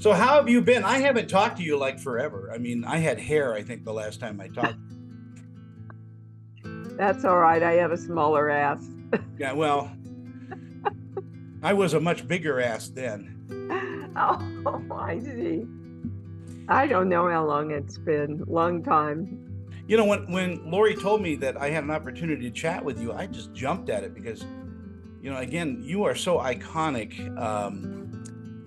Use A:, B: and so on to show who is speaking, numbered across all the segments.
A: So how have you been? I haven't talked to you like forever. I mean, I had hair, I think, the last time I talked.
B: That's all right. I have a smaller ass.
A: Yeah, well, I was a much bigger ass then.
B: Oh, I see. I don't know how long it's been. Long time.
A: You know, when Lori told me that I had an opportunity to chat with you, I just jumped at it because, again, you are so iconic,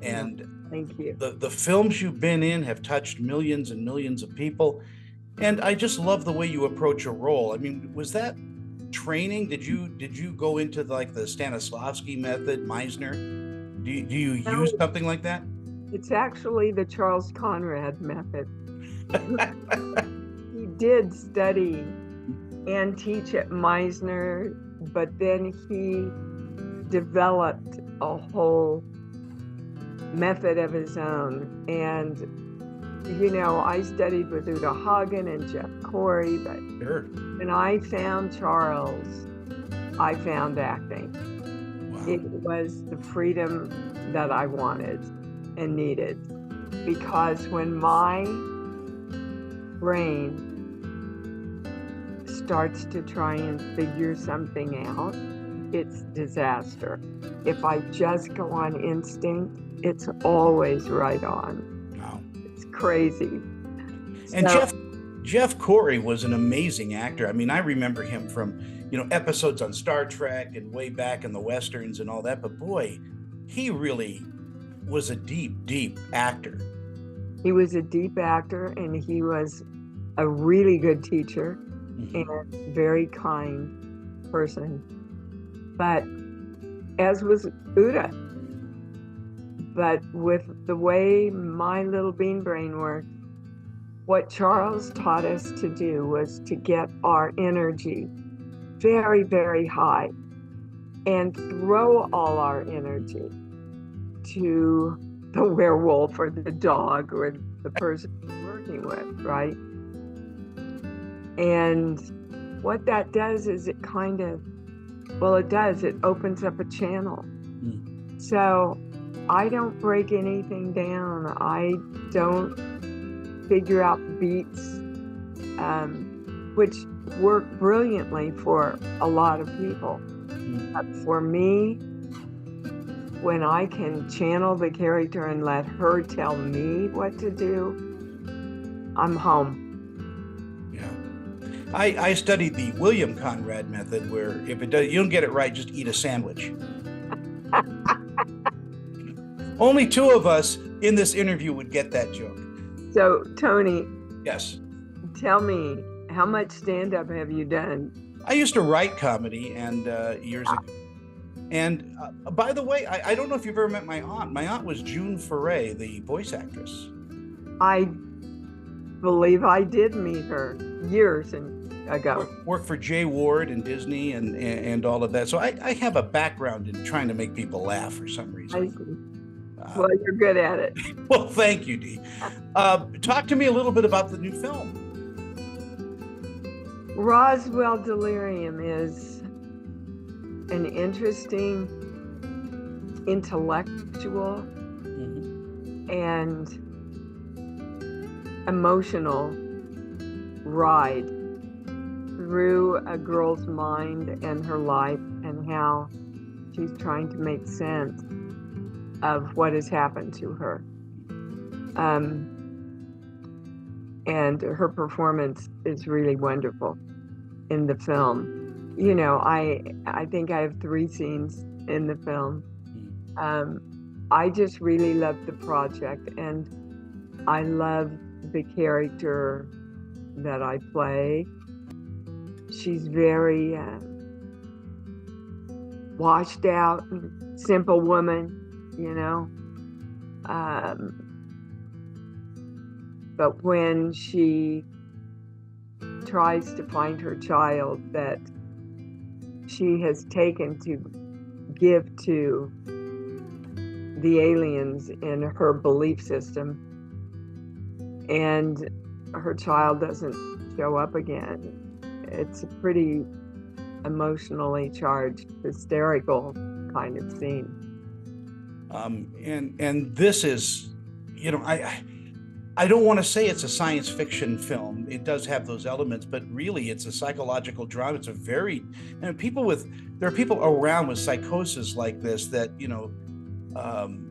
A: and
B: Thank you.
A: the films you've been in have touched millions and millions of people, and I just love the way you approach a role. I mean, was that training? Did you go into like the Stanislavski method, Meisner? Do you use
B: No,
A: something like that?
B: it's actually the Charles Conrad method. He did study and teach at Meisner, but then he developed a whole method of his own. And, I studied with Uta Hagen and Jeff Corey, but
A: Sure.
B: when I found Charles, I found acting.
A: Wow.
B: It was the freedom that I wanted and needed, because when my brain starts to try and figure something out, it's disaster. If I just go on instinct, it's always right on.
A: Wow.
B: It's crazy.
A: And
B: So,
A: Jeff Corey was an amazing actor. I mean, I remember him from, episodes on Star Trek and way back in the Westerns and all that. But boy, he really was a deep, deep actor.
B: he was a deep actor, and he was a really good teacher and very kind person. But as was Uda. But with the way my little bean brain worked, what Charles taught us to do was to get our energy very, very high and throw all our energy to the werewolf or the dog or the person we're working with, right? And what that does is it opens up a channel. So I don't break anything down. I don't figure out beats, which work brilliantly for a lot of people. But for me, when I can channel the character and let her tell me what to do, I'm home.
A: Yeah. I studied the William Conrad method, where if you don't get it right, just eat a sandwich. Only two of us in this interview would get that joke.
B: So, Tony.
A: Yes.
B: Tell me, how much stand-up have you done?
A: I used to write comedy years ago. And by the way, I don't know if you've ever met my aunt. My aunt was June Foray, the voice actress.
B: I believe I did meet her years ago.
A: Worked for Jay Ward and Disney and all of that. So I have a background in trying to make people laugh for some reason.
B: I see. Well, you're good at it.
A: Well, thank you, Dee. Talk to me a little bit about the new film.
B: Roswell Delirium is an interesting, intellectual, and emotional ride through a girl's mind and her life, and how she's trying to make sense of what has happened to her. And her performance is really wonderful in the film. I think I have 3 scenes in the film. I just really love the project, and I love the character that I play. She's very washed out, simple woman, but when she tries to find her child that she has taken to give to the aliens in her belief system, and her child doesn't show up again, it's a pretty emotionally charged, hysterical kind of scene.
A: And this is, you know, I don't want to say it's a science fiction film. It does have those elements, but really it's a psychological drama. It's a very, and there are people around with psychosis like this that,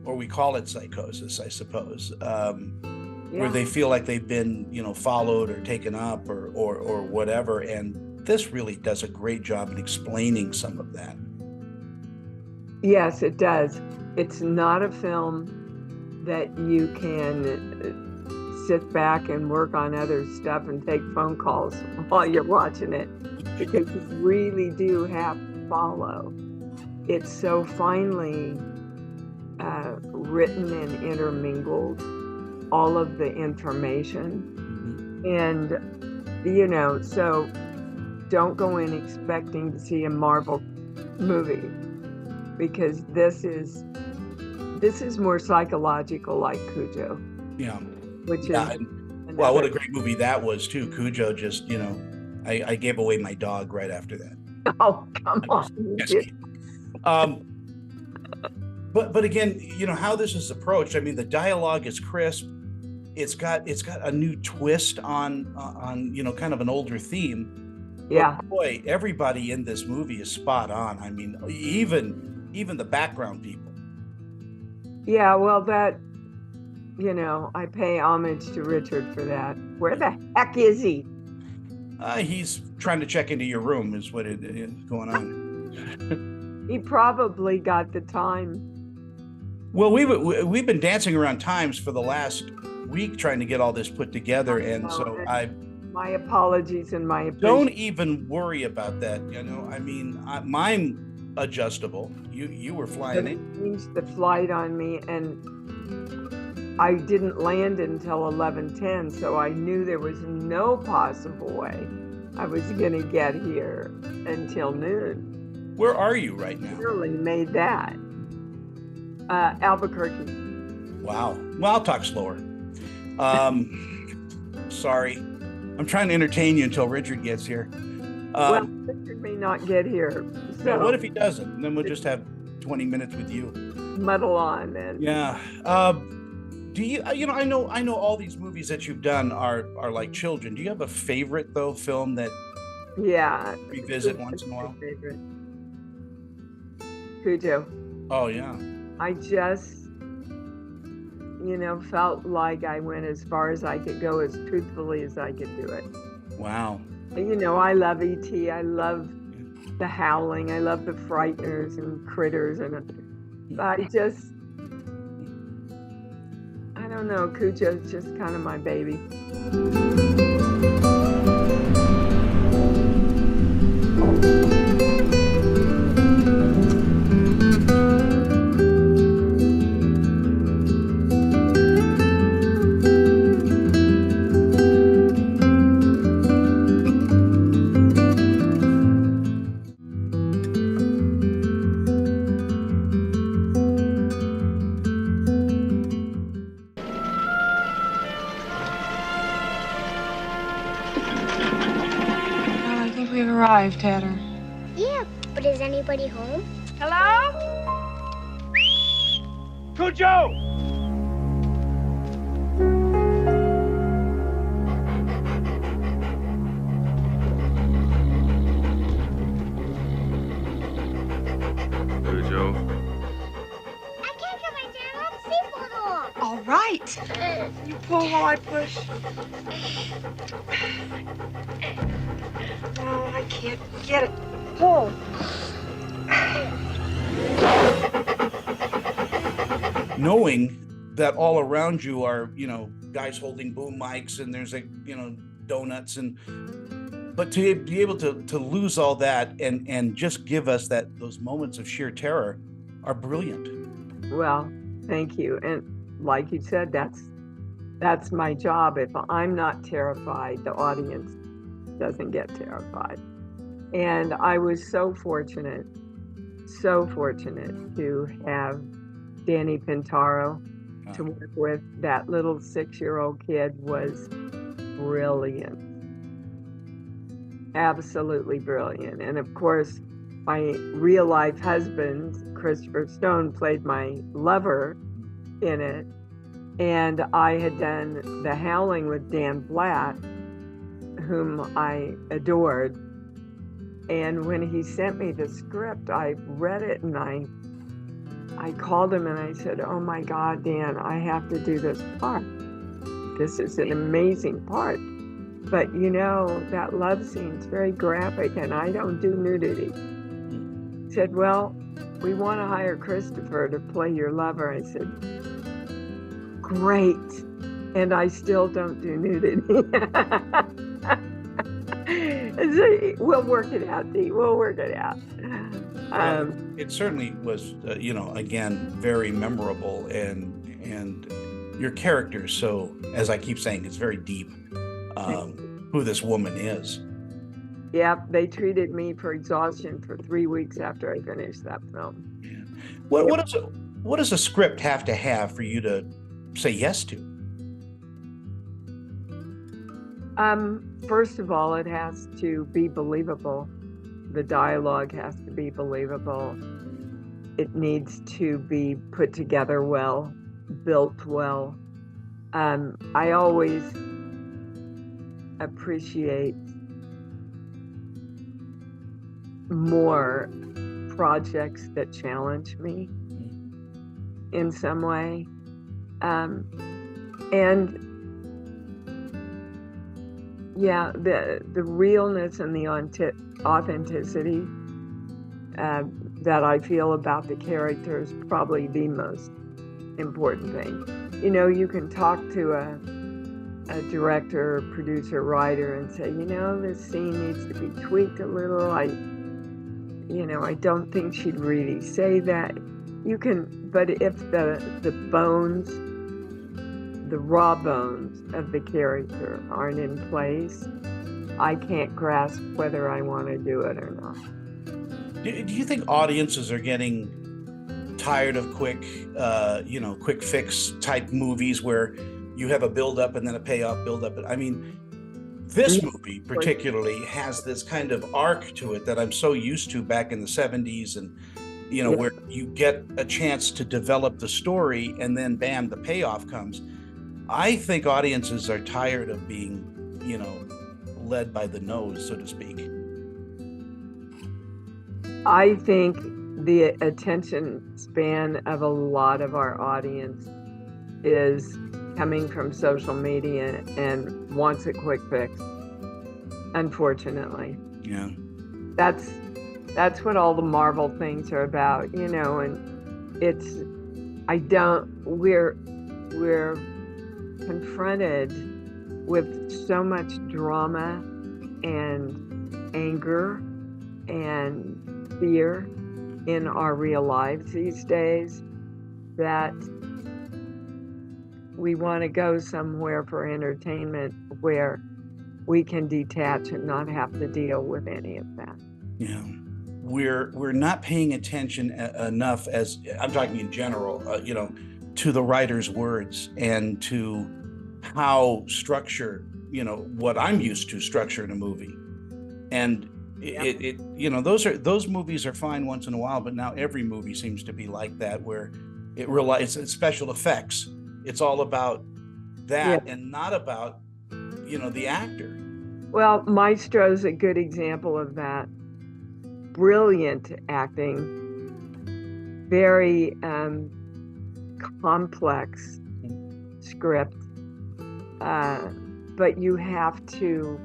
A: or we call it psychosis, I suppose, where they feel like they've been, followed or taken up or whatever. And this really does a great job in explaining some of that.
B: Yes, it does. It's not a film that you can sit back and work on other stuff and take phone calls while you're watching it, because you really do have to follow. It's so finely written and intermingled, all of the information. And, so don't go in expecting to see a Marvel movie, because this is more psychological, like Cujo.
A: Yeah.
B: Which is
A: well, what a great movie that was too. Cujo, just I gave away my dog right after that.
B: Oh, come on.
A: But again, how this is approached. I mean, the dialogue is crisp. It's got a new twist on kind of an older theme.
B: Yeah.
A: But boy, everybody in this movie is spot on. I mean, even the background people.
B: Yeah, well, that. I pay homage to Richard for that. Where the heck is he?
A: He's trying to check into your room is what is going on.
B: He probably got the time.
A: Well, we've been dancing around times for the last week trying to get all this put together. And so
B: my apologies and my
A: don't even worry about that. I mean, mine adjustable. You were flying in.
B: Changed the flight on me, and I didn't land until 11:10, so I knew there was no possible way I was going to get here until noon.
A: Where are you right now?
B: Really made that. Albuquerque.
A: Wow. Well, I'll talk slower. Sorry. I'm trying to entertain you until Richard gets here.
B: Well, Richard may not get here. So
A: what if he doesn't? And then we'll just have 20 minutes with you.
B: Muddle on then.
A: Yeah. Do you? I know all these movies that you've done are like children. Do you have a favorite though film that?
B: Yeah.
A: Revisit once in a while.
B: Favorite. Cujo.
A: Oh yeah.
B: I just, felt like I went as far as I could go, as truthfully as I could do it.
A: Wow.
B: I love E.T. I love the Howling. I love the Frighteners and Critters, and I don't know, Cujo's just kind of my baby.
C: Arrived, Hatter.
D: Yeah, but is anybody home?
C: Hello?
E: Cujo!
F: Cujo?
D: I can't get my damn own seatbelt off.
C: All right. You pull while I push. No, I can't get it. Pull.
A: Knowing that all around you are, guys holding boom mics and there's donuts but to be able to lose all that and just give us those moments of sheer terror are brilliant.
B: Well, thank you. And like you said, that's my job. If I'm not terrified, the audience doesn't get terrified. And I was so fortunate to have Danny Pintaro to work with. That little 6-year-old kid was brilliant. Absolutely brilliant. And of course, my real life husband, Christopher Stone, played my lover in it. And I had done The Howling with Dan Blatt, whom I adored. And when he sent me the script, I read it and I called him and I said, "Oh my God, Dan, I have to do this part. This is an amazing part. But you know, that love scene's very graphic and I don't do nudity." He said, "Well, we want to hire Christopher to play your lover." I said, "Great." And I still don't do nudity. So, we'll work it out, Dee. We'll work it out.
A: It certainly was, again, very memorable, and your character. So, as I keep saying, it's very deep. Who this woman is.
B: Yep, they treated me for exhaustion for 3 weeks after I finished that film.
A: Yeah. What does a script have to have for you to say yes to?
B: First of all, it has to be believable. The dialogue has to be believable. It needs to be put together well, built well. I always appreciate more projects that challenge me in some way. And yeah, the realness and the authenticity that I feel about the character is probably the most important thing. You know, you can talk to a director, producer, writer and say, you know, this scene needs to be tweaked a little. I don't think she'd really say that. You can, but if the bones, the raw bones of the character aren't in place, I can't grasp whether I want to do it or not.
A: Do you think audiences are getting tired of quick fix type movies where you have a build up and then a payoff build up? I mean, this movie particularly has this kind of arc to it that I'm so used to back in the 70s, and where you get a chance to develop the story and then bam, the payoff comes. I think audiences are tired of being, led by the nose, so to speak.
B: I think the attention span of a lot of our audience is coming from social media and wants a quick fix. Unfortunately.
A: Yeah.
B: That's what all the Marvel things are about, and we're confronted with so much drama and anger and fear in our real lives these days that we want to go somewhere for entertainment where we can detach and not have to deal with any of that.
A: Yeah. We're not paying attention enough, as I'm talking in general, to the writer's words and to how structure, what I'm used to structure in a movie. And those movies are fine once in a while, but now every movie seems to be like that, where it's special effects. It's all about that and not about, the actor.
B: Well, Maestro's a good example of that. Brilliant acting, very complex script, but you have to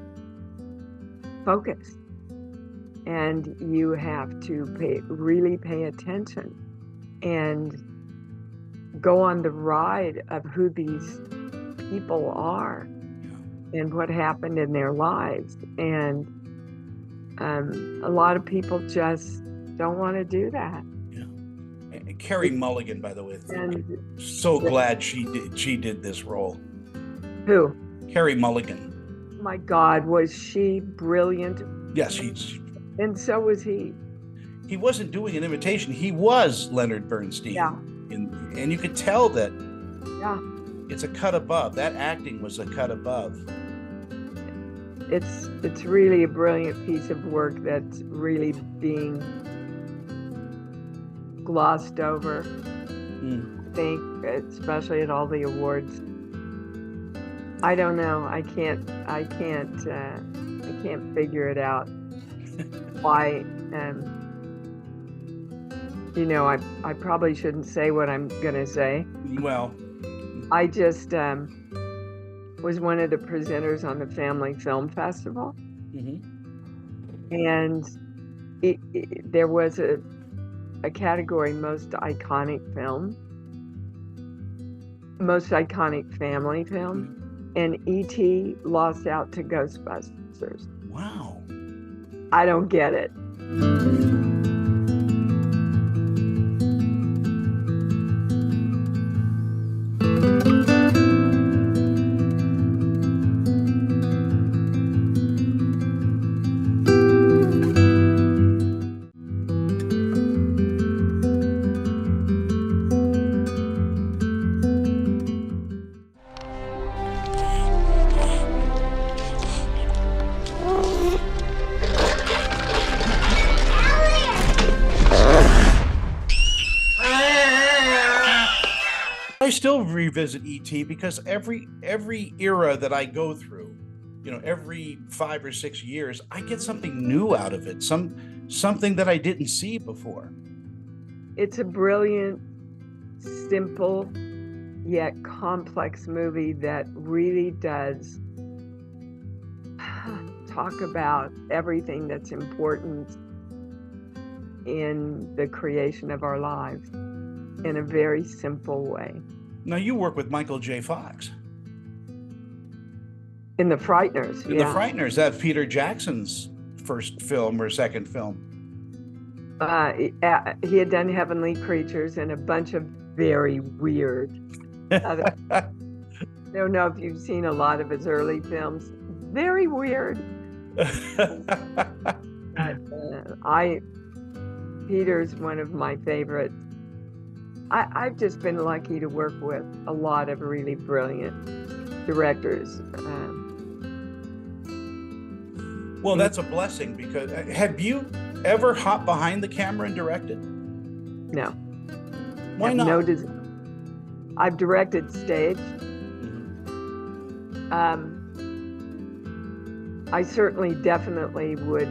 B: focus and you have to really pay attention and go on the ride of who these people are and what happened in their lives. And a lot of people just don't want to do that.
A: Yeah. And Carey Mulligan, by the way, so glad she did this role.
B: Who?
A: Carey Mulligan.
B: My God, was she brilliant?
A: Yes,
B: and so was he.
A: He wasn't doing an imitation. He was Leonard Bernstein.
B: Yeah.
A: And you could tell that.
B: Yeah.
A: It's a cut above. That acting was a cut above.
B: It's really a brilliant piece of work that's really being glossed over. think, especially at all the awards. I don't know. I can't figure it out. Why? I probably shouldn't say what I'm gonna say.
A: Well,
B: I just was one of the presenters on the Family Film Festival, and there was a category, most iconic film, most iconic family film, and E.T. lost out to Ghostbusters.
A: wow.
B: I don't get it.
A: I still revisit ET because every era that I go through, every 5 or 6 years, I get something new out of it, something that I didn't see before.
B: It's a brilliant, simple, yet complex movie that really does talk about everything that's important in the creation of our lives in a very simple way.
A: Now, you work with Michael J. Fox.
B: In The Frighteners,
A: In The Frighteners, that's Peter Jackson's first film or second film.
B: He had done Heavenly Creatures and a bunch of very weird other. I don't know if you've seen a lot of his early films. Very weird. Peter's one of my favorites. I've just been lucky to work with a lot of really brilliant directors.
A: Well, that's a blessing, because have you ever hopped behind the camera and directed?
B: No.
A: Why not?
B: I've directed stage. I certainly definitely would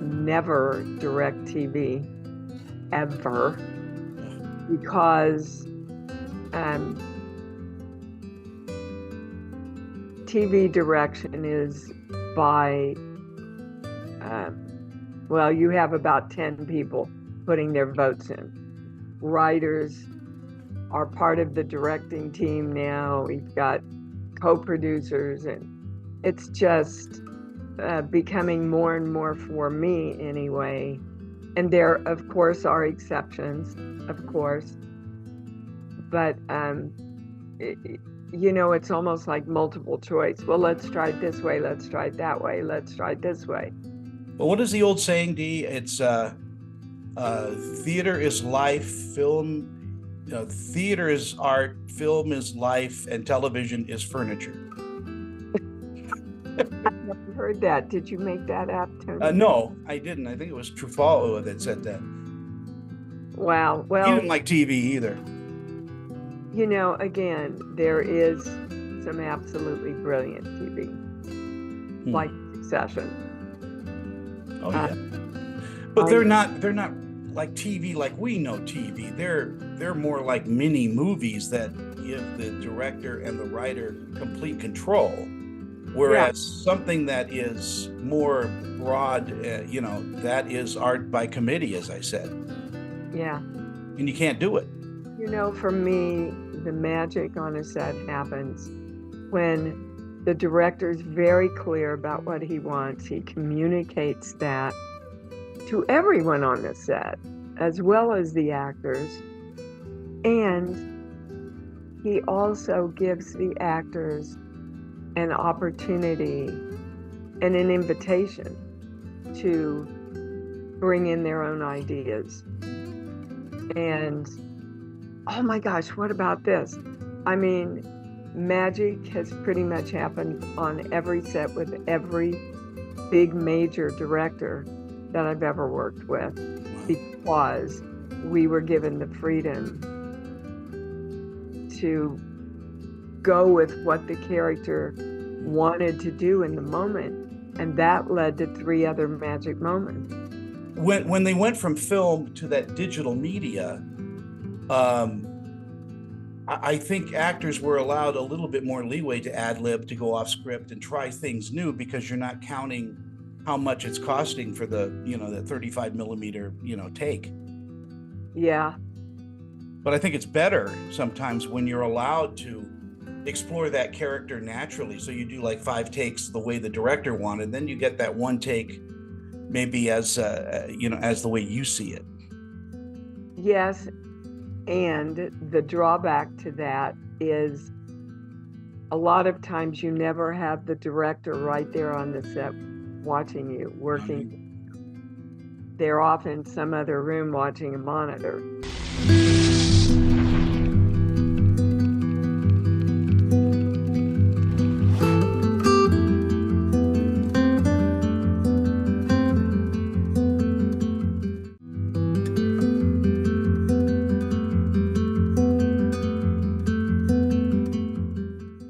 B: never direct TV ever, because TV direction is by you have about 10 people putting their votes in. Writers are part of the directing team now. We've got co-producers, and it's just becoming more and more, for me anyway. And there, of course, are exceptions, of course. But, it's almost like multiple choice. Well, let's try it this way. Let's try it that way. Let's try it this way.
A: Well, what is the old saying, Dee? It's theater is life, theater is art, film is life, and television is furniture.
B: I've never heard that. Did you make that up, Tony?
A: No, I didn't. I think it was Truffaut that said that.
B: Wow. Well,
A: he didn't like TV either.
B: Again, there is some absolutely brilliant TV, like Succession.
A: Oh yeah, but they're not like TV like we know TV. They're more like mini movies that give the director and the writer complete control. Whereas something that is more broad, that is art by committee, as I said.
B: Yeah.
A: And you can't do it.
B: For me, the magic on a set happens when the director's very clear about what he wants. He communicates that to everyone on the set, as well as the actors. And he also gives the actors an opportunity and an invitation to bring in their own ideas. And, oh my gosh, what about this? I mean, magic has pretty much happened on every set with every big major director that I've ever worked with, because we were given the freedom to go with what the character wanted to do in the moment, and that led to 3 other magic moments.
A: When they went from film to that digital media, I think actors were allowed a little bit more leeway to ad lib, to go off script and try things new, because you're not counting how much it's costing for the, the 35 millimeter, take.
B: Yeah.
A: But I think it's better sometimes when you're allowed to explore that character naturally. So you do like 5 takes the way the director wanted, then you get that one take maybe as as the way you see it.
B: Yes. And the drawback to that is a lot of times you never have the director right there on the set watching you, working. They're off in some other room watching a monitor.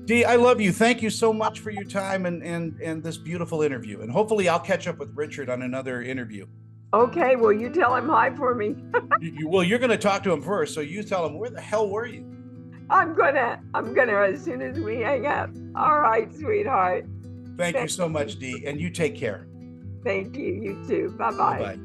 A: Dee, I love you. Thank you so much for your time and this beautiful interview. And hopefully I'll catch up with Richard on another interview.
B: Okay, well, you tell him hi for me.
A: Well, you're going to talk to him first, so you tell him, where the hell were you?
B: I'm gonna as soon as we hang up. All right, sweetheart.
A: Thank you so much, Dee, and you take care.
B: Thank you. You too. Bye-bye.
A: Bye-bye.